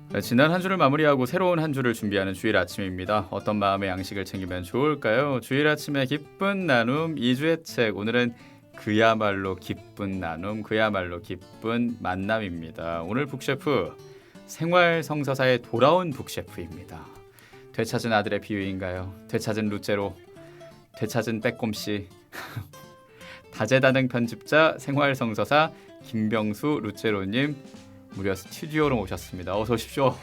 네, 지난 한 주를 마무리하고 새로운 한 주를 준비하는 주일 아침입니다. 어떤 마음의 양식을 챙기면 좋을까요? 주일 아침의 기쁜 나눔 2주의 책. 오늘은 그야말로 기쁜 나눔, 그야말로 기쁜 만남입니다. 오늘 북셰프 생활 성서사에 돌아온 북셰프입니다. 되찾은 아들의 비유인가요? 되찾은 루체로, 되찾은 빼꼼씨. 다재다능 편집자 생활 성서사 김병수 루체로님 무려 스튜디오로 오셨습니다. 어서 오십시오.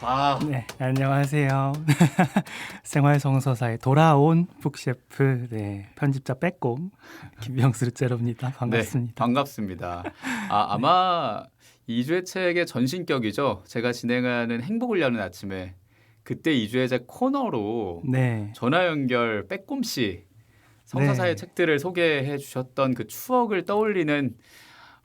네, 안녕하세요. 생활성서사에 돌아온 북셰프, 편집자 빼꼼 김병수 루체로입니다. 반갑습니다. 네, 반갑습니다. 아마 2주의 책의 전신격이죠. 제가 진행하는 행복을 여는 아침에 그때 2주의 책 코너로 네, 전화 연결 빼꼼씨 성서사의 네. 책들을 소개해 주셨던 그 추억을 떠올리는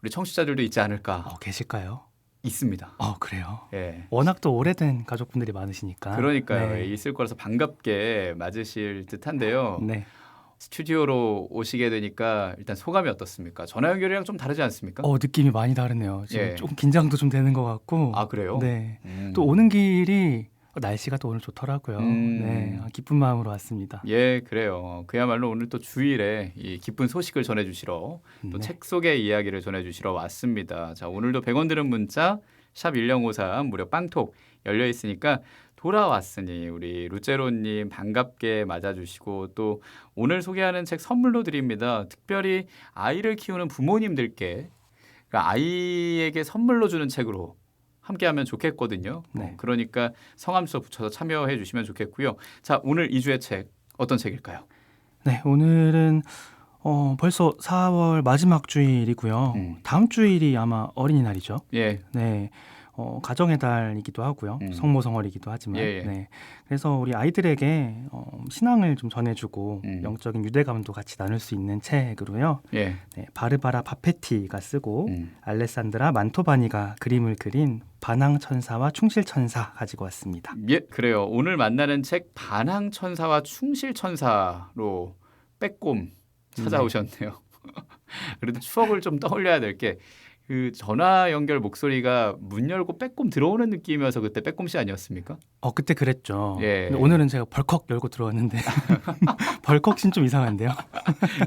우리 청취자들도 있지 않을까. 계실까요? 있습니다. 그래요. 예. 워낙 또 오래된 가족분들이 많으시니까. 그러니까요. 네. 있을 거라서 반갑게 맞으실 듯한데요. 네. 스튜디오로 오시게 되니까 일단 소감이 어떻습니까? 전화 연결이랑 좀 다르지 않습니까? 느낌이 많이 다르네요. 지금 예. 좀 긴장도 좀 되는 것 같고. 아, 그래요? 네. 또 오는 길이 날씨가 또 오늘 좋더라고요. 음. 네, 기쁜 마음으로 왔습니다. 예, 그래요. 그야말로 오늘 또 주일에 이 기쁜 소식을 전해주시러 또 네. 책 속의 이야기를 전해주시러 왔습니다. 자, 오늘도 100원 드는 문자 샵 1053 무료 빵톡 열려 있으니까 돌아왔으니 우리 루체로님 반갑게 맞아주시고 또 오늘 소개하는 책 선물로 드립니다. 특별히 아이를 키우는 부모님들께 그러니까 아이에게 선물로 주는 책으로 함께하면 좋겠거든요. 네. 그러니까 성함수 붙여서 참여해 주시면 좋겠고요. 자, 오늘 2주의 책 어떤 책일까요? 네, 오늘은 벌써 4월 마지막 주일이고요. 다음 주일이 아마 어린이날이죠. 예, 네, 가정의 달이기도 하고요. 성모성월이기도 하지만. 예, 예. 네, 그래서 우리 아이들에게 신앙을 좀 전해주고 영적인 유대감도 같이 나눌 수 있는 책으로요. 예. 네, 바르바라 바페티가 쓰고 알레산드라 만토바니가 그림을 그린 반항천사와 충실천사 가지고 왔습니다. 예, 그래요. 오늘 만나는 책 반항천사와 충실천사로 빼꼼 찾아오셨네요. 그래도 추억을 좀 떠올려야 될 게 그 전화 연결 목소리가 문 열고 빼꼼 들어오는 느낌이어서 그때 빼꼼씨 아니었습니까? 그때 그랬죠. 예. 근데 오늘은 제가 벌컥 열고 들어왔는데 벌컥신 좀 이상한데요.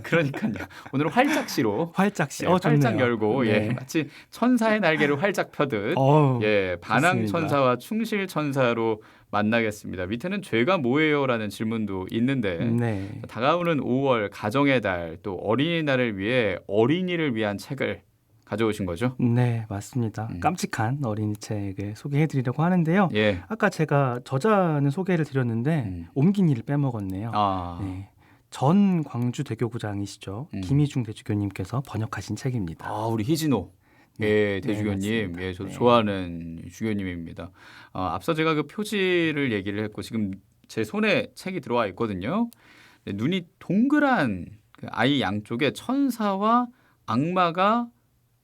그러니까요. 오늘은 활짝시로 활짝시. 예, 활짝 좋네요. 열고 예, 네. 마치 천사의 날개를 활짝 펴듯 예, 반항천사와 충실천사로 만나겠습니다. 밑에는 죄가 뭐예요라는 질문도 있는데 네. 다가오는 5월 가정의 달 또 어린이날을 위해 어린이를 위한 책을 가져오신 거죠? 네, 맞습니다. 깜찍한 어린이 책을 소개해드리려고 하는데요. 예. 아까 제가 저자는 소개를 드렸는데 옮긴 이를 빼먹었네요. 아, 네. 전 광주대교구장이시죠. 김희중 대주교님께서 번역하신 책입니다. 우리 희진호 예, 네, 대주교님, 맞습니다. 예, 저도 네. 좋아하는 주교님입니다. 앞서 제가 그 표지를 얘기를 했고 지금 제 손에 책이 들어와 있거든요. 네, 눈이 동그란 그 아이 양쪽에 천사와 악마가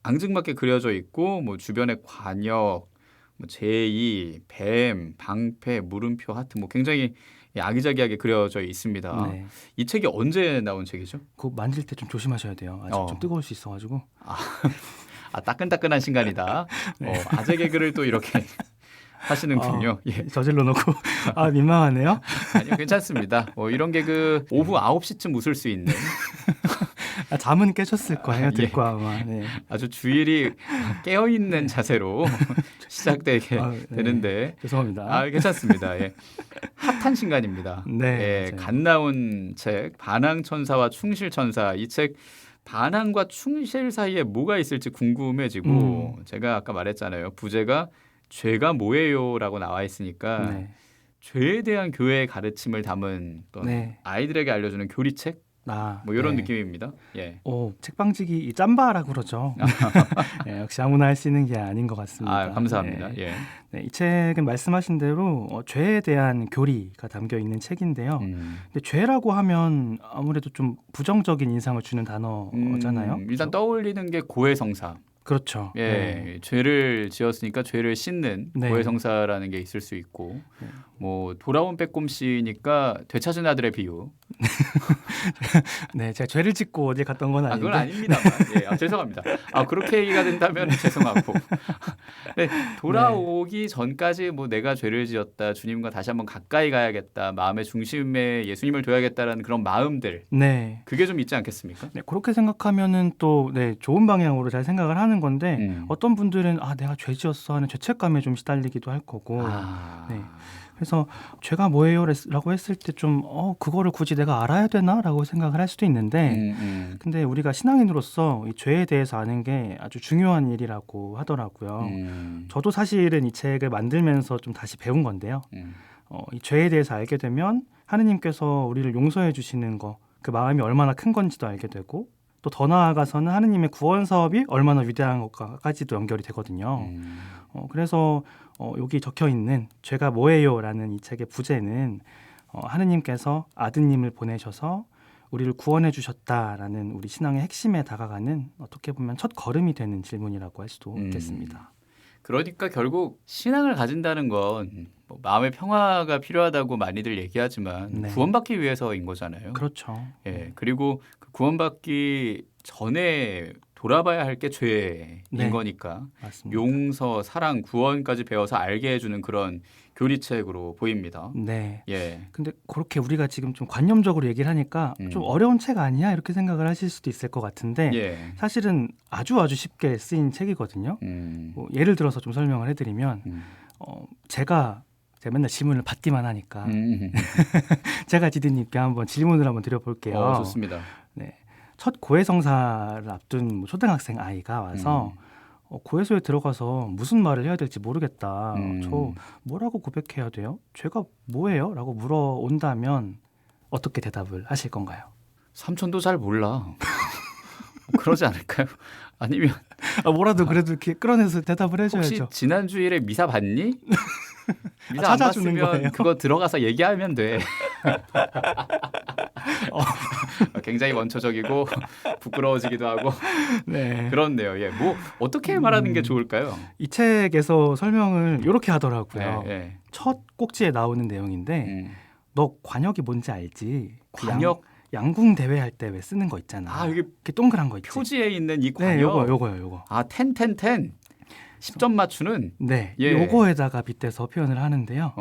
앙증맞게 그려져 있고 뭐 주변에 관역, 뭐 제이, 뱀, 방패, 물음표, 하트 뭐 굉장히 아기자기하게 그려져 있습니다. 네. 이 책이 언제 나온 책이죠? 그거 만질 때 좀 조심하셔야 돼요. 아직 좀 뜨거울 수 있어가지고. 따끈따끈한 신간이다. 아재 개그를 또 이렇게 하시는군요. 예. 저질러 놓고 민망하네요. 아니요, 괜찮습니다. 이런 개그 오후 9시쯤 웃을 수 있는 잠은 깨셨을 거예요. 예. 듣고 아마. 네. 아주 주일이 깨어있는 자세로 시작되게 네. 되는데 죄송합니다. 괜찮습니다. 예. 핫한 신간입니다. 네, 예, 맞아요. 갓 나온 책 반항천사와 충실천사. 이 책 반항과 충실 사이에 뭐가 있을지 궁금해지고 제가 아까 말했잖아요. 부제가 죄가 뭐예요라고 나와 있으니까 네. 죄에 대한 교회의 가르침을 담은 또 네. 아이들에게 알려주는 교리책 뭐 이런 네. 느낌입니다. 예. 책방지기 이 짬바라고 그러죠. 네, 역시 아무나 할 수 있는 게 아닌 것 같습니다. 감사합니다. 네. 예. 네, 이 책은 말씀하신 대로 죄에 대한 교리가 담겨 있는 책인데요. 근데 죄라고 하면 아무래도 좀 부정적인 인상을 주는 단어잖아요. 일단 그렇죠? 떠올리는 게 고해성사. 그렇죠. 예, 네. 죄를 지었으니까 죄를 씻는 네. 고해성사라는 게 있을 수 있고, 뭐 돌아온 빼꼼씨니까 되찾은 아들의 비유. 네, 제가 죄를 짓고 어디 갔던 건 아닌데. 그건 아닙니다만, 예, 죄송합니다. 그렇게 얘기가 된다면 죄송하고, 네, 돌아오기 전까지 뭐 내가 죄를 지었다, 주님과 다시 한번 가까이 가야겠다, 마음의 중심에 예수님을 둬야겠다라는 그런 마음들, 네. 그게 좀 있지 않겠습니까? 네, 그렇게 생각하면은 또 네, 좋은 방향으로 잘 생각을 하는 건데 어떤 분들은 내가 죄 지었어 하는 죄책감에 좀 시달리기도 할 거고. 네. 그래서 죄가 뭐예요라고 했을 때 좀 그거를 굳이 내가 알아야 되나라고 생각을 할 수도 있는데 근데 우리가 신앙인으로서 이 죄에 대해서 아는 게 아주 중요한 일이라고 하더라고요. 저도 사실은 이 책을 만들면서 좀 다시 배운 건데요. 이 죄에 대해서 알게 되면 하느님께서 우리를 용서해 주시는 거, 그 마음이 얼마나 큰 건지도 알게 되고 또 더 나아가서는 하느님의 구원 사업이 얼마나 위대한 것까지도 연결이 되거든요. 그래서 여기 적혀 있는 죄가 뭐예요라는 이 책의 부제는 하느님께서 아드님을 보내셔서 우리를 구원해 주셨다라는 우리 신앙의 핵심에 다가가는 어떻게 보면 첫 걸음이 되는 질문이라고 할 수도 있겠습니다. 그러니까 결국 신앙을 가진다는 건 뭐 마음의 평화가 필요하다고 많이들 얘기하지만 네. 구원받기 위해서인 거잖아요. 그렇죠. 예, 그리고 그 구원받기 전에 돌아봐야 할 게 죄인 네. 거니까 맞습니다. 용서, 사랑, 구원까지 배워서 알게 해주는 그런 교리책으로 보입니다. 네. 예, 근데 그렇게 우리가 지금 좀 관념적으로 얘기를 하니까 좀 어려운 책 아니야? 이렇게 생각을 하실 수도 있을 것 같은데 예, 사실은 아주 쉽게 쓰인 책이거든요. 뭐 예를 들어서 좀 설명을 해드리면 제가 맨날 질문을 받기만 하니까 제가 지디님께 한번 질문을 한번 드려볼게요. 좋습니다. 네. 첫 고해성사를 앞둔 뭐 초등학생 아이가 와서 고해소에 들어가서 무슨 말을 해야 될지 모르겠다. 저 뭐라고 고백해야 돼요? 죄가 뭐예요? 라고 물어온다면 어떻게 대답을 하실 건가요? 삼촌도 잘 몰라. 그러지 않을까요? 아니면 뭐라도 그래도 이렇게 끌어내서 대답을 해줘야죠. 혹시 지난 주일에 미사 봤니? 미사 안 찾아주는 봤으면 거예요? 그거 들어가서 얘기하면 돼. 굉장히 원초적이고 부끄러워지기도 하고 네. 그렇네요. 예, 뭐 어떻게 말하는 게 좋을까요? 이 책에서 설명을 이렇게 하더라고요. 예. 첫 꼭지에 나오는 내용인데 너 관역이 뭔지 알지? 그 관역? 양궁 대회 할 때 왜 쓰는 거 있잖아. 이게 이렇게 동그란 거 있지. 표지에 있는 이 네, 관역. 요거요. 10 10점 맞추는. 네, 예. 요거에다가 빗대서 표현을 하는데요.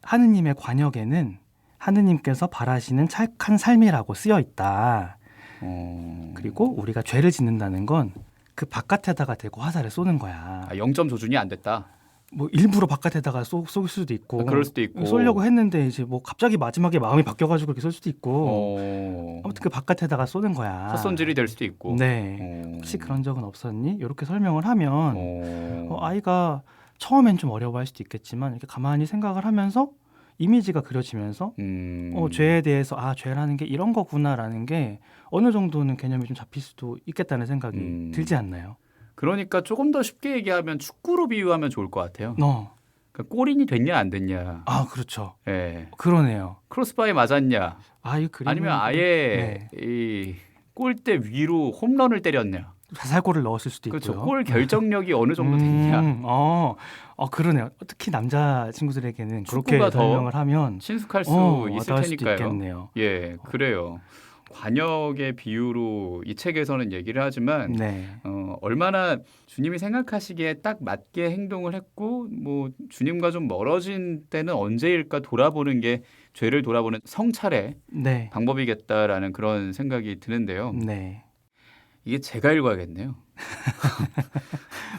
하느님의 관역에는 하느님께서 바라시는 착한 삶이라고 쓰여 있다. 그리고 우리가 죄를 짓는다는 건 그 바깥에다가 대고 화살을 쏘는 거야. 0점 조준이 안 됐다. 뭐 일부러 바깥에다가 쏠 수도 있고, 그럴 수도 있고. 쏘려고 했는데 이제 뭐 갑자기 마지막에 마음이 바뀌어가지고 그렇게 쏠 수도 있고. 아무튼 그 바깥에다가 쏘는 거야. 헛손질이 될 수도 있고. 네. 혹시 그런 적은 없었니? 이렇게 설명을 하면 아이가 처음엔 좀 어려워할 수도 있겠지만 이렇게 가만히 생각을 하면서 이미지가 그려지면서 죄에 대해서 죄라는 게 이런 거구나라는 게 어느 정도는 개념이 좀 잡힐 수도 있겠다는 생각이 들지 않나요? 그러니까 조금 더 쉽게 얘기하면 축구로 비유하면 좋을 것 같아요. 그러니까 골인이 됐냐 안 됐냐. 그렇죠. 예. 그러네요. 크로스바에 맞았냐. 이 그림은 아니면 아예 이 골대 위로 홈런을 때렸냐. 자살골을 넣었을 수도 있고요. 그렇죠. 골 결정력이 어느 정도 됐냐. 그러네요. 특히 남자 친구들에게는 그렇게 설명을 하면 친숙할 수 있을 테니까요. 수도 있겠네요. 예, 그래요. 관역의 비유로 이 책에서는 얘기를 하지만 얼마나 주님이 생각하시기에 딱 맞게 행동을 했고 뭐 주님과 좀 멀어진 때는 언제일까 돌아보는 게 죄를 돌아보는 성찰의 방법이겠다라는 그런 생각이 드는데요. 네. 이게 제가 읽어야겠네요.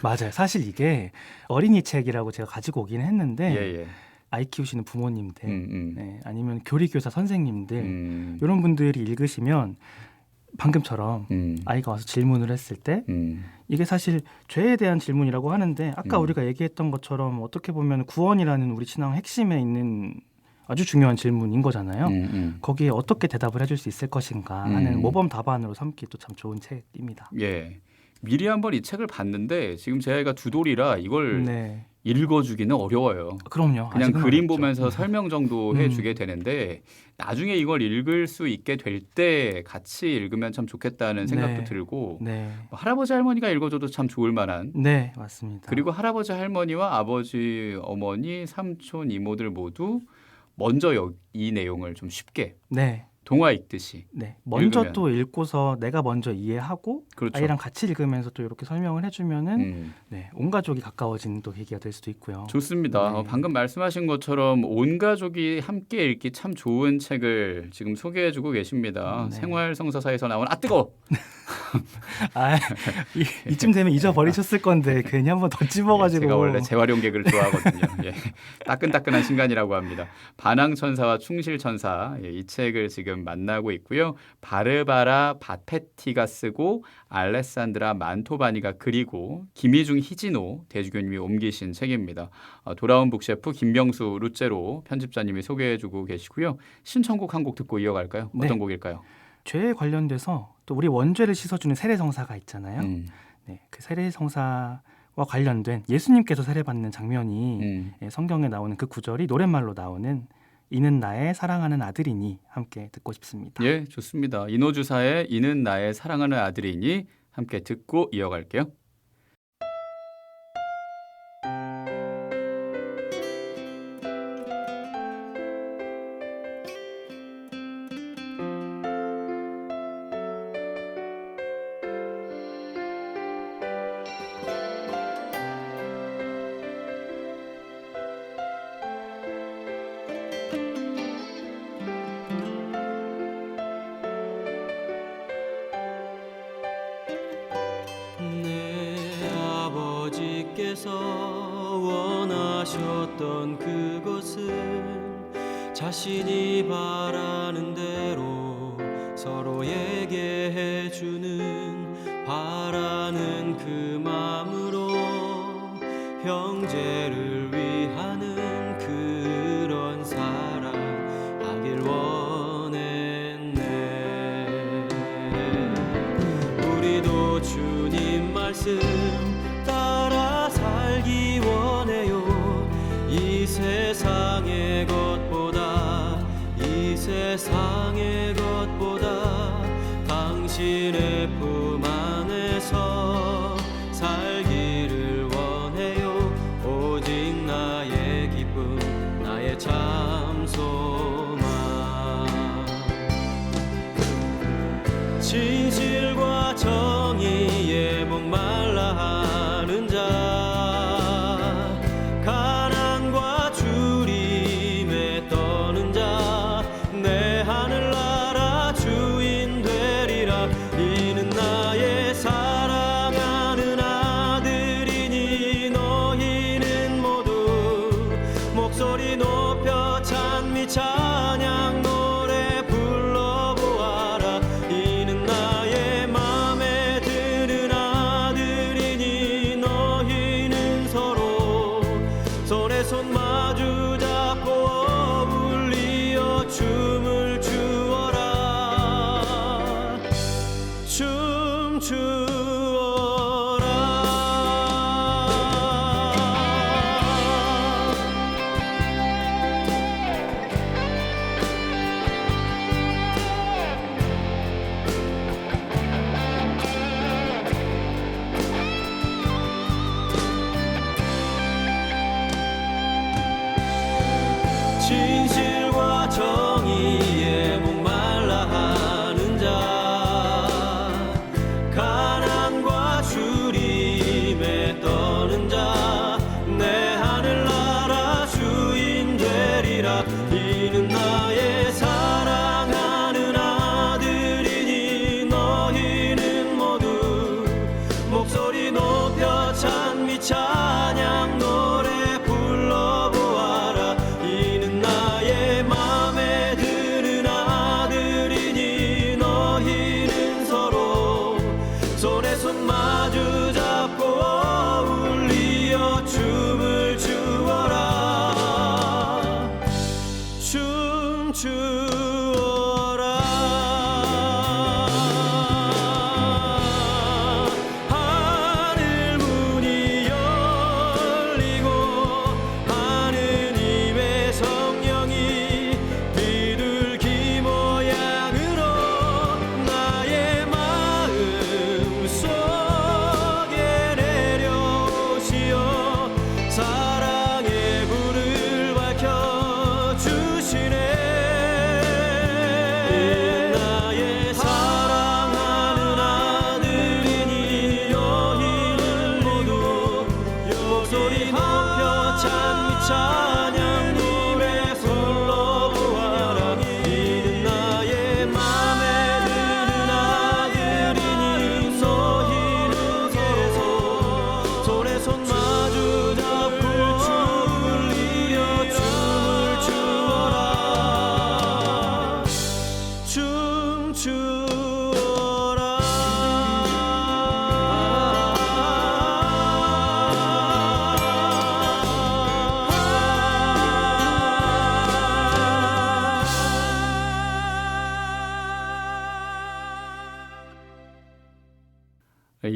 맞아요. 사실 이게 어린이 책이라고 제가 가지고 오긴 했는데 아이 키우시는 부모님들 아니면 교리교사 선생님들 이런 분들이 읽으시면 방금처럼 아이가 와서 질문을 했을 때 이게 사실 죄에 대한 질문이라고 하는데 아까 우리가 얘기했던 것처럼 어떻게 보면 구원이라는 우리 신앙 핵심에 있는 아주 중요한 질문인 거잖아요. 거기에 어떻게 대답을 해줄 수 있을 것인가 하는 모범 답안으로 삼기 또 참 좋은 책입니다. 예. 미리 한번 이 책을 봤는데 지금 제 아이가 두 돌이라 이걸 네. 읽어주기는 어려워요. 그럼요. 그냥 그림 어렵죠. 보면서 설명 정도 해주게 되는데 나중에 이걸 읽을 수 있게 될 때 같이 읽으면 참 좋겠다는 생각도 네. 들고 네. 뭐 할아버지 할머니가 읽어줘도 참 좋을 만한 네, 맞습니다. 그리고 할아버지 할머니와 아버지 어머니 삼촌 이모들 모두 먼저 이 내용을 좀 쉽게 네. 동화 읽듯이 네. 먼저 읽으면. 또 읽고서 내가 먼저 이해하고 그렇죠. 아이랑 같이 읽으면서 또 이렇게 설명을 해주면은 음. 네, 온 가족이 가까워지는 또 계기가 될 수도 있고요. 좋습니다. 네. 방금 말씀하신 것처럼 온 가족이 함께 읽기 참 좋은 책을 지금 소개해주고 계십니다. 네. 생활성서사에서 나온 뜨거. 아, 이쯤 되면 잊어버리셨을 건데 괜히 한번 더 찝어가지고. 제가 원래 재활용 개그를 좋아하거든요. 예. 따끈따끈한 신간이라고 합니다. 반항천사와 충실천사 이 책을 지금 만나고 있고요. 바르바라 바페티가 쓰고 알레산드라 만토바니가 그리고 김희중 희진호 대주교님이 옮기신 책입니다. 돌아온 북셰프 김병수 루제로 편집자님이 소개해주고 계시고요. 신청곡 한 곡 듣고 이어갈까요? 어떤 네. 곡일까요? 죄에 관련돼서 또 우리 원죄를 씻어주는 세례성사가 있잖아요. 네, 그 세례성사와 관련된 예수님께서 세례받는 장면이 성경에 나오는 그 구절이 노랫말로 나오는 이는 나의 사랑하는 아들이니 함께 듣고 싶습니다. 예, 좋습니다. 이노주사의 이는 나의 사랑하는 아들이니 함께 듣고 이어갈게요. 아버지께서 원하셨던 그것은 자신이 바라는 대로 서로에게 해주는 바라는 그 마음으로 형제를 위하는 그런 사랑 하길 원했네. 우리도 주님 말씀 따라 살기 원해요. 이 세상의 것보다 당신의 품 안에서 살기를 원해요. 오직 나의 기쁨 나의 참 소망 진실과 정의에 목말라 하는 자 가난과 주림에 떠는 자 내 하늘나라 주인 되리라. 이는 나의 사랑하는 아들이니 너희는 모두 목소리 높여 찬미 찬양 노래 불러보아라. 이는 나의 맘에 드는 아들이니 너희는 서로 손에 손 마주 잡고 어울리어 춤을 추어라. 춤추어라. 진실과 정의에 목말라 하는 자 가난과 주림에 떠는 자 내 하늘나라 주인 되리라. 이는 나의 사랑하는 아들이니 너희는 모두 목소리 높여 찬미 찬양 노래 불러보아라. 이는 나의 맘에 드는 아들이니 너희는 서로 손에 손 마주 잡고 어울리어 춤을 추어라. 춤추어라.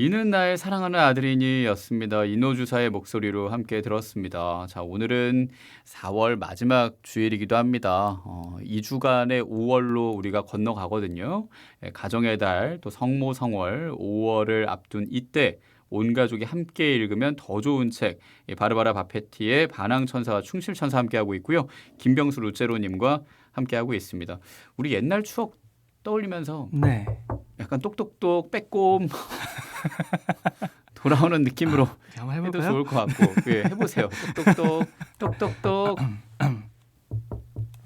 이는 나의 사랑하는 아들이니였습니다. 이노주사의 목소리로 함께 들었습니다. 자, 오늘은 4월 마지막 주일이기도 합니다. 2주간의 5월로 우리가 건너가거든요. 가정의 달, 또 성모 성월, 5월을 앞둔 이때 온 가족이 함께 읽으면 더 좋은 책, 바르바라 바페티의 반항천사와 충실천사 함께하고 있고요. 김병수 루체로님과 함께하고 있습니다. 우리 옛날 추억 떠올리면서 네. 약간 똑똑똑 빼꼼 돌아오는 느낌으로 한번 해도 해볼까요? 좋을 것 같고 예, 해보세요. 똑똑똑 똑똑똑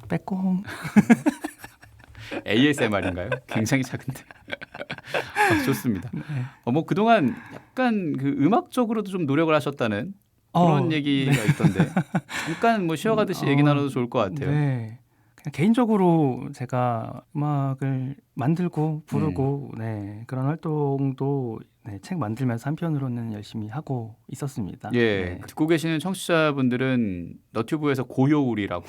빼꼼. ASMR인가요? 굉장히 작은데 좋습니다. 뭐 그동안 약간 그 음악적으로도 좀 노력을 하셨다는 그런 얘기가 있던데 잠깐 뭐 쉬어가듯이 얘기 나눠도 좋을 것 같아요. 네. 그냥 개인적으로 제가 음악을 만들고 부르고 네, 그런 활동도 네, 책 만들면서 한편으로는 열심히 하고 있었습니다. 예, 네. 듣고 계시는 청취자분들은 너튜브에서 고요울이라고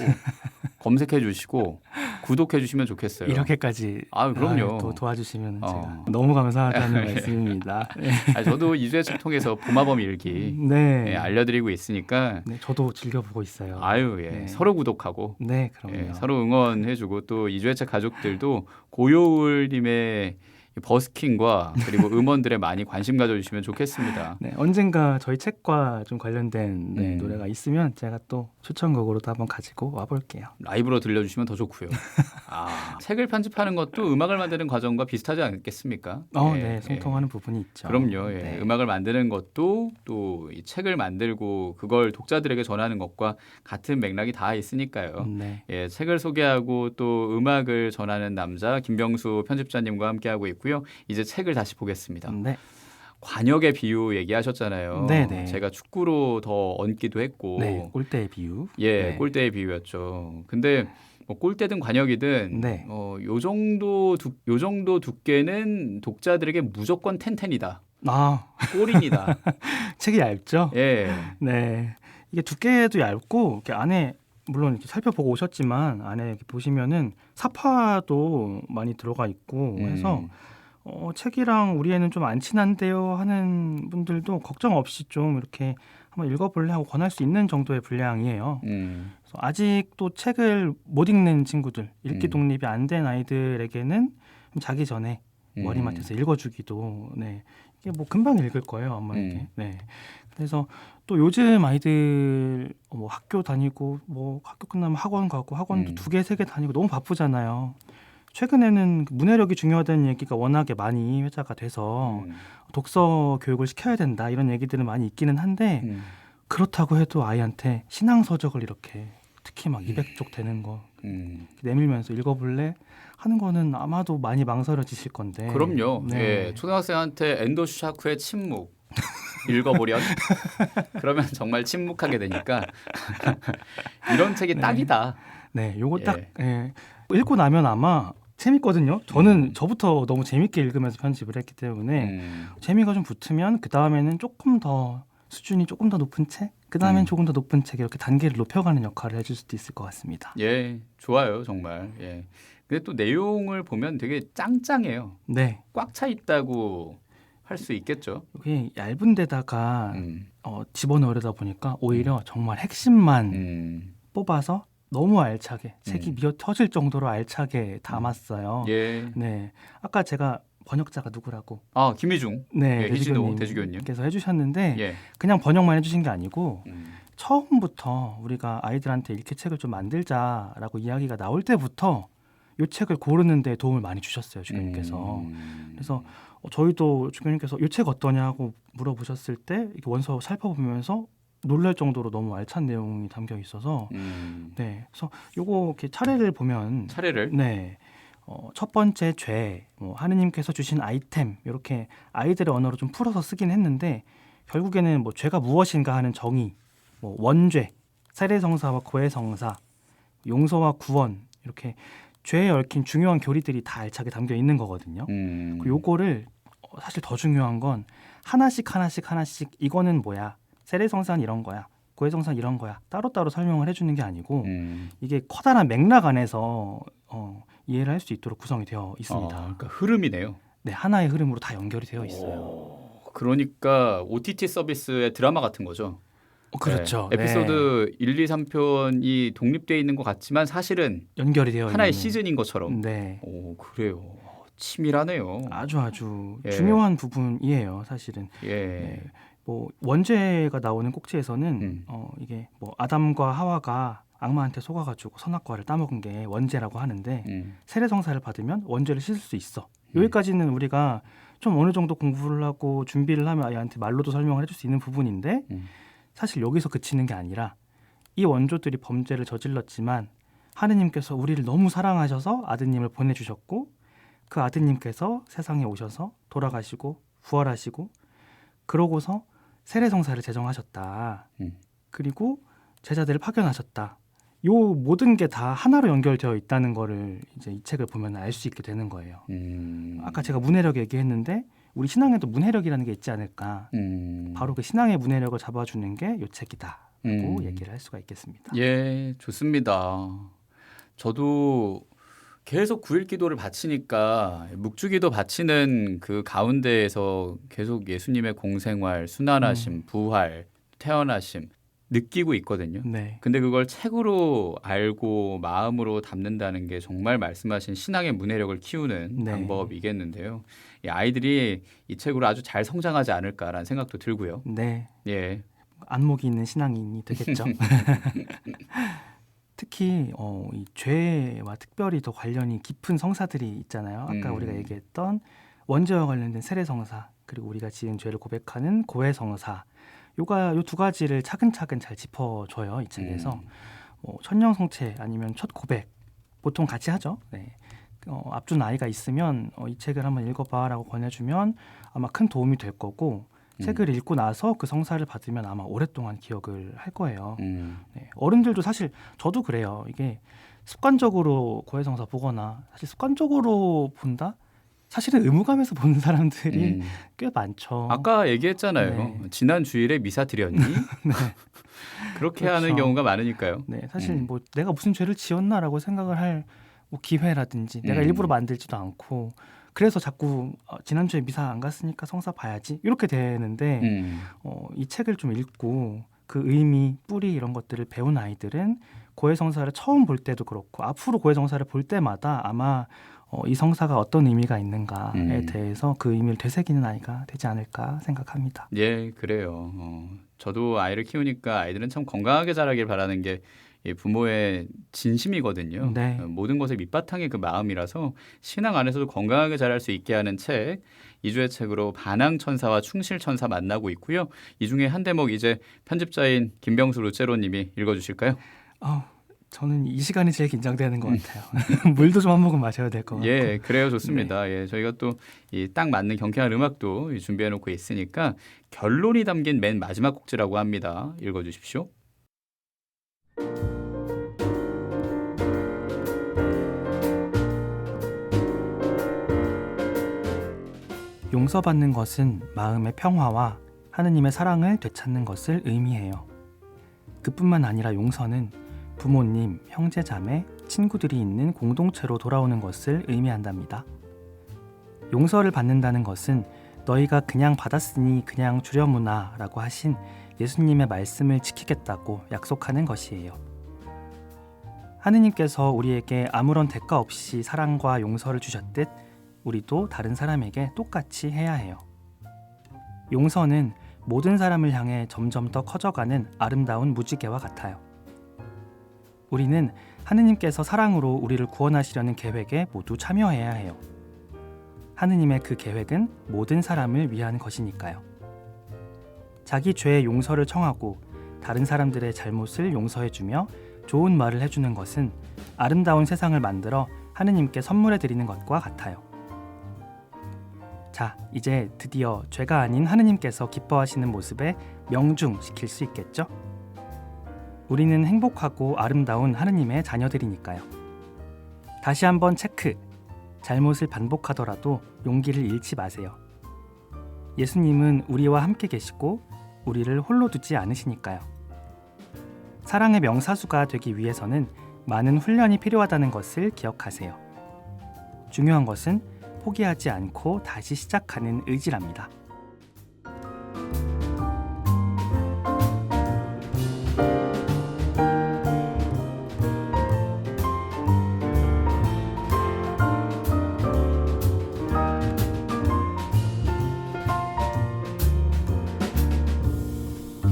검색해 주시고 구독해 주시면 좋겠어요. 이렇게까지 그럼요. 또 도와주시면 제가 너무 감사하다는 말씀입니다. 네. 저도 이주의 책 통해서 보마범 일기 네. 알려드리고 있으니까 네, 저도 즐겨보고 있어요. 예. 네. 서로 구독하고 네, 그럼요. 서로 응원해주고 또 이주의 책 가족들도 고요울님의 버스킹과 그리고 음원들에 많이 관심 가져주시면 좋겠습니다. 네, 언젠가 저희 책과 좀 관련된 네, 음. 노래가 있으면 제가 또 추천곡으로도 한번 가지고 와볼게요. 라이브로 들려주시면 더 좋고요. 책을 편집하는 것도 음악을 만드는 과정과 비슷하지 않겠습니까? 네, 소통하는 부분이 있죠. 그럼요. 네. 음악을 만드는 것도 또 이 책을 만들고 그걸 독자들에게 전하는 것과 같은 맥락이 다 있으니까요. 네. 책을 소개하고 또 음악을 전하는 남자 김병수 편집자님과 함께하고 있고요. 이제 책을 다시 보겠습니다. 네. 관역의 비유 얘기하셨잖아요. 네네. 제가 축구로 더 얹기도 했고 네, 골대의 비유. 네. 골대의 비유였죠. 근데 뭐 골대든 관역이든 네. 요 정도 두께는 독자들에게 무조건 텐텐이다. 골인이다. 책이 얇죠? 예. 네. 이게 두께도 얇고 이렇게 안에 물론 이렇게 살펴보고 오셨지만 안에 이렇게 보시면은 사파도 많이 들어가 있고 해서 책이랑 우리 애는 좀 안 친한데요 하는 분들도 걱정 없이 좀 이렇게 한번 읽어볼래 하고 권할 수 있는 정도의 분량이에요. 그래서 아직도 책을 못 읽는 친구들, 읽기 독립이 안 된 아이들에게는 자기 전에 머리맡에서 읽어주기도 이게 뭐 금방 읽을 거예요 아마 이게. 네. 그래서 또 요즘 아이들 뭐 학교 다니고 뭐 학교 끝나면 학원 가고 학원도 2개, 3개 다니고 너무 바쁘잖아요. 최근에는 문해력이 중요하다는 얘기가 워낙에 많이 회자가 돼서 독서 교육을 시켜야 된다 이런 얘기들은 많이 있기는 한데 그렇다고 해도 아이한테 신앙서적을 이렇게 특히 막 200쪽 되는 거 내밀면서 읽어볼래 하는 거는 아마도 많이 망설여지실 건데. 그럼요. 네. 예, 초등학생한테 엔도 슈샤크의 침묵 읽어보렴. 그러면 정말 침묵하게 되니까 이런 책이 딱이다. 네, 요거 딱 읽고 나면 아마 재밌거든요. 저는 저부터 너무 재밌게 읽으면서 편집을 했기 때문에 재미가 좀 붙으면 그 다음에는 조금 더 수준이 조금 더 높은 책, 그 다음엔 조금 더 높은 책 이렇게 단계를 높여가는 역할을 해줄 수도 있을 것 같습니다. 예, 좋아요, 정말. 예. 근데 또 내용을 보면 되게 짱짱해요. 네, 꽉 차 있다고 할 수 있겠죠. 이게 얇은 데다가 집어넣으려다 보니까 오히려 정말 핵심만 뽑아서 너무 알차게 책이 미어 터질 정도로 알차게 담았어요. 예. 네, 아까 제가 번역자가 누구라고? 김희중. 네, 희진호 대주교님. 께서 해주셨는데 그냥 번역만 해주신 게 아니고 처음부터 우리가 아이들한테 이렇게 책을 좀 만들자라고 이야기가 나올 때부터 이 책을 고르는 데 도움을 많이 주셨어요, 주교님께서. 그래서 저희도 주교님께서 이 책 어떠냐고 물어보셨을 때 이렇게 원서 살펴보면서 놀랄 정도로 너무 알찬 내용이 담겨 있어서 네, 그래서 요거 이렇게 차례를 보면 네, 첫 번째 죄, 하느님께서 주신 아이템 이렇게 아이들의 언어로 좀 풀어서 쓰긴 했는데 결국에는 뭐 죄가 무엇인가 하는 정의, 뭐 원죄, 세례성사와 고해성사, 용서와 구원 이렇게 죄에 얽힌 중요한 교리들이 다 알차게 담겨 있는 거거든요. 요거를 사실 더 중요한 건 하나씩 이거는 뭐야, 세례성사는 이런 거야, 고해성사는 이런 거야 따로따로 설명을 해주는 게 아니고 이게 커다란 맥락 안에서 이해를 할 수 있도록 구성이 되어 있습니다. 그러니까 흐름이네요. 네, 하나의 흐름으로 다 연결이 되어 있어요. 그러니까 OTT 서비스의 드라마 같은 거죠. 그렇죠. 네. 에피소드 1, 2, 3편이 독립되어 있는 것 같지만 사실은 연결이 되어 하나의 있는. 시즌인 것처럼. 네. 오, 그래요. 치밀하네요. 아주 예. 중요한 부분이에요, 사실은. 예. 네. 뭐 원죄가 나오는 꼭지에서는 이게 뭐 아담과 하와가 악마한테 속아가지고 선악과를 따먹은 게 원죄라고 하는데 세례성사를 받으면 원죄를 씻을 수 있어. 여기까지는 우리가 좀 어느 정도 공부를 하고 준비를 하면 아이한테 말로도 설명을 해줄 수 있는 부분인데 사실 여기서 그치는 게 아니라 이 원조들이 범죄를 저질렀지만 하느님께서 우리를 너무 사랑하셔서 아드님을 보내주셨고 그 아드님께서 세상에 오셔서 돌아가시고 부활하시고 그러고서 세례성사를 제정하셨다. 그리고 제자들을 파견하셨다. 요 모든 게 다 하나로 연결되어 있다는 거를 이제 이 책을 보면 알 수 있게 되는 거예요. 아까 제가 문해력 얘기했는데 우리 신앙에도 문해력이라는 게 있지 않을까. 바로 그 신앙의 문해력을 잡아주는 게 요 책이다라고 얘기를 할 수가 있겠습니다. 예, 좋습니다. 저도 계속 9일 기도를 바치니까 묵주기도 바치는 그 가운데에서 계속 예수님의 공생활, 순환하심, 부활, 태어나심 느끼고 있거든요. 네. 근데 그걸 책으로 알고 마음으로 담는다는 게 정말 말씀하신 신앙의 문해력을 키우는 네. 방법이겠는데요. 이 아이들이 이 책으로 아주 잘 성장하지 않을까라는 생각도 들고요. 네. 예. 안목이 있는 신앙인이 되겠죠. 특히 이 죄와 특별히 더 관련이 깊은 성사들이 있잖아요. 아까 우리가 얘기했던 원죄와 관련된 세례성사 그리고 우리가 지은 죄를 고백하는 고해성사 요 두 가지를 차근차근 잘 짚어줘요. 이 책에서 천년성체 아니면 첫 고백 보통 같이 하죠. 네. 앞둔 아이가 있으면 이 책을 한번 읽어봐라고 권해주면 아마 큰 도움이 될 거고 책을 읽고 나서 그 성사를 받으면 아마 오랫동안 기억을 할 거예요. 네. 어른들도 사실 저도 그래요. 이게 습관적으로 고해성사 보거나 사실 습관적으로 본다? 사실은 의무감에서 보는 사람들이 꽤 많죠. 아까 얘기했잖아요. 네. 지난 주일에 미사 드렸니? 네. 그렇게 그렇죠. 하는 경우가 많으니까요. 네, 사실 뭐 내가 무슨 죄를 지었나라고 생각을 할 뭐 기회라든지 내가 일부러 만들지도 않고 그래서 자꾸 지난주에 미사 안 갔으니까 성사 봐야지 이렇게 되는데 이 책을 좀 읽고 그 의미, 뿌리 이런 것들을 배운 아이들은 고해성사를 처음 볼 때도 그렇고 앞으로 고해성사를 볼 때마다 아마 이 성사가 어떤 의미가 있는가에 대해서 그 의미를 되새기는 아이가 되지 않을까 생각합니다. 예, 그래요. 저도 아이를 키우니까 아이들은 참 건강하게 자라길 바라는 게 부모의 진심이거든요. 네. 모든 것의 밑바탕이 그 마음이라서 신앙 안에서도 건강하게 자랄 수 있게 하는 책 이주의 책으로 반항천사와 충실천사 만나고 있고요. 이 중에 한 대목 이제 편집자인 김병수 루체로님이 읽어주실까요? 저는 이 시간이 제일 긴장되는 것 같아요. 물도 좀 한 모금 마셔야 될 것 같고. 예, 그래요. 좋습니다. 네. 예, 저희가 또 딱 맞는 경쾌한 음악도 준비해놓고 있으니까 결론이 담긴 맨 마지막 곡지라고 합니다. 읽어주십시오. 용서받는 것은 마음의 평화와 하느님의 사랑을 되찾는 것을 의미해요. 그뿐만 아니라 용서는 부모님, 형제, 자매, 친구들이 있는 공동체로 돌아오는 것을 의미한답니다. 용서를 받는다는 것은 너희가 그냥 받았으니 그냥 주려무나 라고 하신 예수님의 말씀을 지키겠다고 약속하는 것이에요. 하느님께서 우리에게 아무런 대가 없이 사랑과 용서를 주셨듯 우리도 다른 사람에게 똑같이 해야 해요. 용서는 모든 사람을 향해 점점 더 커져가는 아름다운 무지개와 같아요. 우리는 하느님께서 사랑으로 우리를 구원하시려는 계획에 모두 참여해야 해요. 하느님의 그 계획은 모든 사람을 위한 것이니까요. 자기 죄의 용서를 청하고 다른 사람들의 잘못을 용서해주며 좋은 말을 해주는 것은 아름다운 세상을 만들어 하느님께 선물해드리는 것과 같아요. 자, 이제 드디어 죄가 아닌 하느님께서 기뻐하시는 모습에 명중시킬 수 있겠죠? 우리는 행복하고 아름다운 하느님의 자녀들이니까요. 다시 한번 체크! 잘못을 반복하더라도 용기를 잃지 마세요. 예수님은 우리와 함께 계시고 우리를 홀로 두지 않으시니까요. 사랑의 명사수가 되기 위해서는 많은 훈련이 필요하다는 것을 기억하세요. 중요한 것은 포기하지 않고 다시 시작하는 의지랍니다.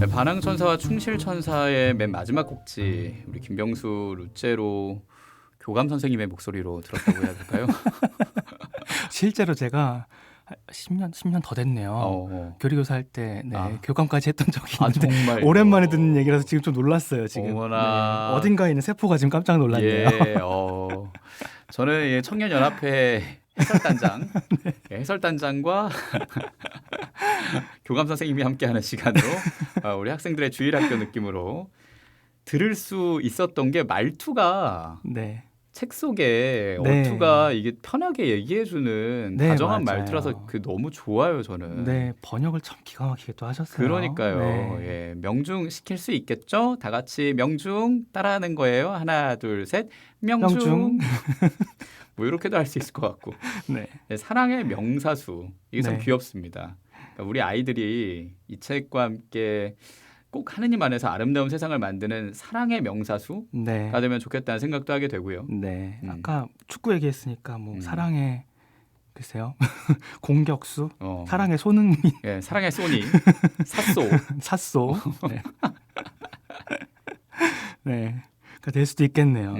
네, 반항천사와 충실천사의 맨 마지막 곡지 우리 김병수 루체로 교감 선생님의 목소리로 들었다고 해야 될까요? 실제로 제가 10년 더 됐네요. 교리교사 할 때 교감까지 했던 적이 있는데 정말 오랜만에 듣는 얘기라서 지금 좀 놀랐어요. 지금 어딘가에 있는 세포가 지금 깜짝 놀랐네요. 예, 저는 청년연합회 해설단장, 해설단장과 교감 선생님이 함께하는 시간으로 우리 학생들의 주일학교 느낌으로 들을 수 있었던 게 말투가 책 속에 어투가 이게 편하게 얘기해주는 다정한 맞아요. 말투라서 너무 좋아요 저는. 네, 번역을 참 기가 막히게 또 하셨어요. 그러니까요. 예, 명중 시킬 수 있겠죠? 다 같이 명중 따라하는 거예요. 하나, 둘, 셋. 명중. 뭐 이렇게도 할 수 있을 것 같고. 네, 사랑의 명사수 이게 참 귀엽습니다. 그러니까 우리 아이들이 이 책과 함께 꼭 하느님 안에서 아름다운 세상을 만드는 사랑의 명사수가 되면 좋겠다는 생각도 하게 되고요. 아까 축구 얘기했으니까 뭐 사랑의 글쎄요 공격수, 사랑의 손흥민, 사랑의 소니, 삿소. 될 수도 있겠네요.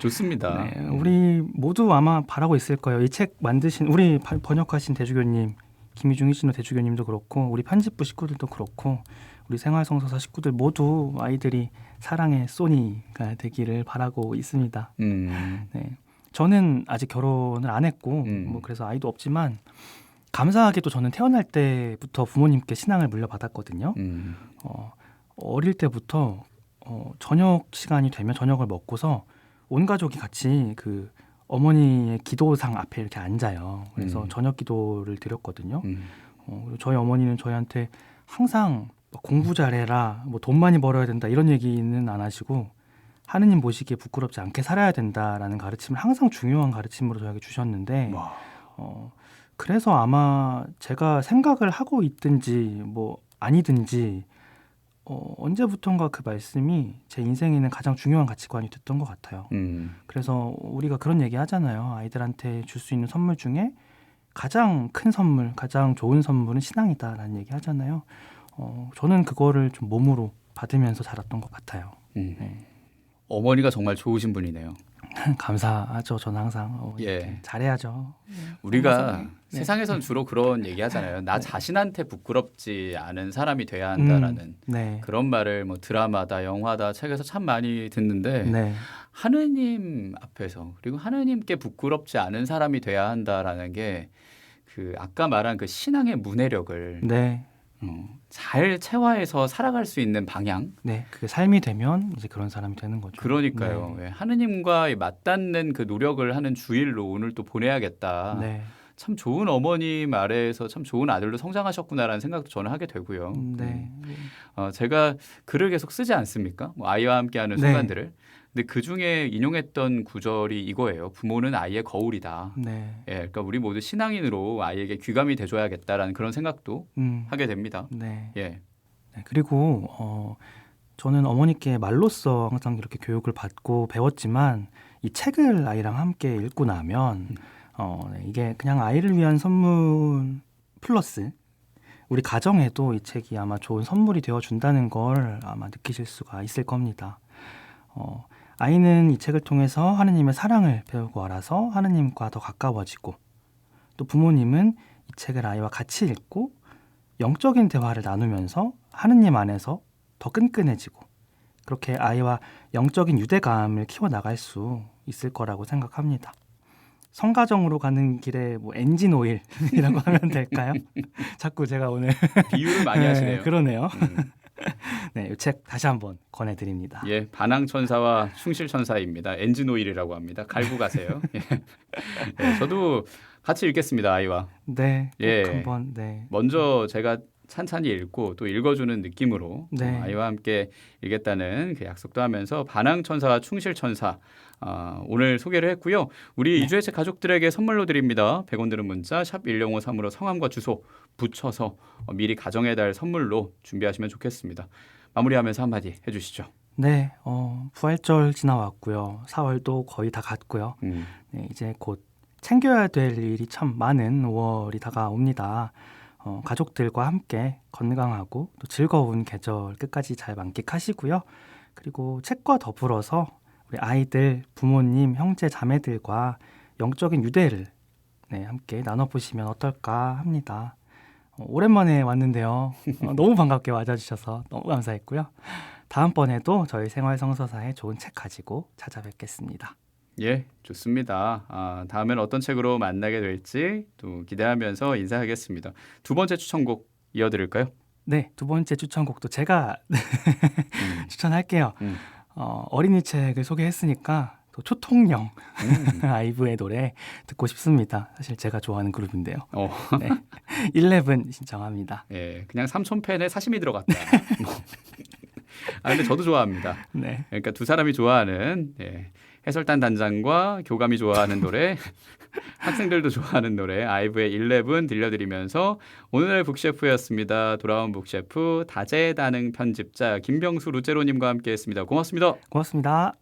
좋습니다. 우리 모두 아마 바라고 있을 거예요. 이 책 만드신 우리 번역하신 대주교님 김희중 이진호 대주교님도 그렇고 우리 편집부 식구들도 그렇고 우리 생활성서사 식구들 모두 아이들이 사랑의 소니가 되기를 바라고 있습니다. 저는 아직 결혼을 안 했고 뭐 그래서 아이도 없지만 감사하게도 저는 태어날 때부터 부모님께 신앙을 물려받았거든요. 어릴 때부터 저녁 시간이 되면 저녁을 먹고서 온 가족이 같이 그 어머니의 기도상 앞에 이렇게 앉아요. 그래서 저녁 기도를 드렸거든요. 그리고 저희 어머니는 저희한테 항상 공부 잘해라, 뭐 돈 많이 벌어야 된다 이런 얘기는 안 하시고 하느님 보시기에 부끄럽지 않게 살아야 된다라는 가르침을 항상 중요한 가르침으로 저에게 주셨는데 그래서 아마 제가 생각을 하고 있든지 뭐 아니든지 언제부턴가 그 말씀이 제 인생에 있는 가장 중요한 가치관이 됐던 것 같아요. 그래서 우리가 그런 얘기 하잖아요. 아이들한테 줄 수 있는 선물 중에 가장 큰 선물, 가장 좋은 선물은 신앙이다라는 얘기 하잖아요. 저는 그거를 좀 몸으로 받으면서 자랐던 것 같아요. 어머니가 정말 좋으신 분이네요. 감사하죠. 저는 항상 잘해야죠. 우리가 세상에선 주로 그런 얘기하잖아요. 나 자신한테 부끄럽지 않은 사람이 돼야 한다라는 그런 말을 뭐 드라마다, 영화다, 책에서 참 많이 듣는데 하느님 앞에서 그리고 하느님께 부끄럽지 않은 사람이 돼야 한다라는 게 그 아까 말한 그 신앙의 문해력을 잘 체화해서 살아갈 수 있는 방향. 그게 삶이 되면 이제 그런 사람이 되는 거죠. 그러니까요. 하느님과 맞닿는 그 노력을 하는 주일로 오늘 또 보내야겠다. 참 좋은 어머니 말에서 참 좋은 아들로 성장하셨구나라는 생각도 저는 하게 되고요. 제가 글을 계속 쓰지 않습니까? 뭐 아이와 함께하는 순간들을. 근데 그 중에 인용했던 구절이 이거예요. 부모는 아이의 거울이다. 그러니까 우리 모두 신앙인으로 아이에게 귀감이 돼줘야겠다라는 그런 생각도 하게 됩니다. 그리고 저는 어머니께 말로써 항상 이렇게 교육을 받고 배웠지만 이 책을 아이랑 함께 읽고 나면 이게 그냥 아이를 위한 선물 플러스 우리 가정에도 이 책이 아마 좋은 선물이 되어준다는 걸 아마 느끼실 수가 있을 겁니다. 아이는 이 책을 통해서 하느님의 사랑을 배우고 알아서 하느님과 더 가까워지고 또 부모님은 이 책을 아이와 같이 읽고 영적인 대화를 나누면서 하느님 안에서 더 끈끈해지고 그렇게 아이와 영적인 유대감을 키워나갈 수 있을 거라고 생각합니다. 성가정으로 가는 길에 뭐 엔진 오일이라고 하면 될까요? 자꾸 제가 오늘 비유를 많이 하시네요. 그러네요. 이 책 다시 한번 권해드립니다. 반항천사와 충실천사입니다. 엔진오일이라고 합니다. 갈고 가세요. 저도 같이 읽겠습니다. 아이와. 한번. 먼저 제가 찬찬히 읽고 또 읽어주는 느낌으로 아이와 함께 읽겠다는 그 약속도 하면서 반항천사와 충실천사 오늘 소개를 했고요. 우리 이주의 책 가족들에게 선물로 드립니다. 100원 드는 문자 샵 1053으로 성함과 주소 붙여서 미리 가정의 달 선물로 준비하시면 좋겠습니다. 마무리하면서 한마디 해주시죠. 부활절 지나왔고요. 4월도 거의 다 갔고요. 이제 곧 챙겨야 될 일이 참 많은 5월이 다가옵니다. 가족들과 함께 건강하고 또 즐거운 계절 끝까지 잘 만끽하시고요. 그리고 책과 더불어서 우리 아이들, 부모님, 형제, 자매들과 영적인 유대를 함께 나눠보시면 어떨까 합니다. 오랜만에 왔는데요. 너무 반갑게 맞아주셔서 너무 감사했고요. 다음번에도 저희 생활성서사에 좋은 책 가지고 찾아뵙겠습니다. 예, 좋습니다. 다음엔 어떤 책으로 만나게 될지 또 기대하면서 인사하겠습니다. 두 번째 추천곡 이어드릴까요? 네, 두 번째 추천곡도 제가 추천할게요. 어린이 책을 소개했으니까 또 초통령 아이브의 노래 듣고 싶습니다. 사실 제가 좋아하는 그룹인데요. 네, 11 신청합니다. 예, 그냥 삼촌팬에 사심이 들어갔다. 근데 저도 좋아합니다. 네. 그러니까 두 사람이 좋아하는 해설단 단장과 교감이 좋아하는 노래, 학생들도 좋아하는 노래 아이브의 11 들려드리면서 오늘의 북셰프였습니다. 돌아온 북셰프 다재다능 편집자 김병수 루제로님과 함께했습니다. 고맙습니다. 고맙습니다.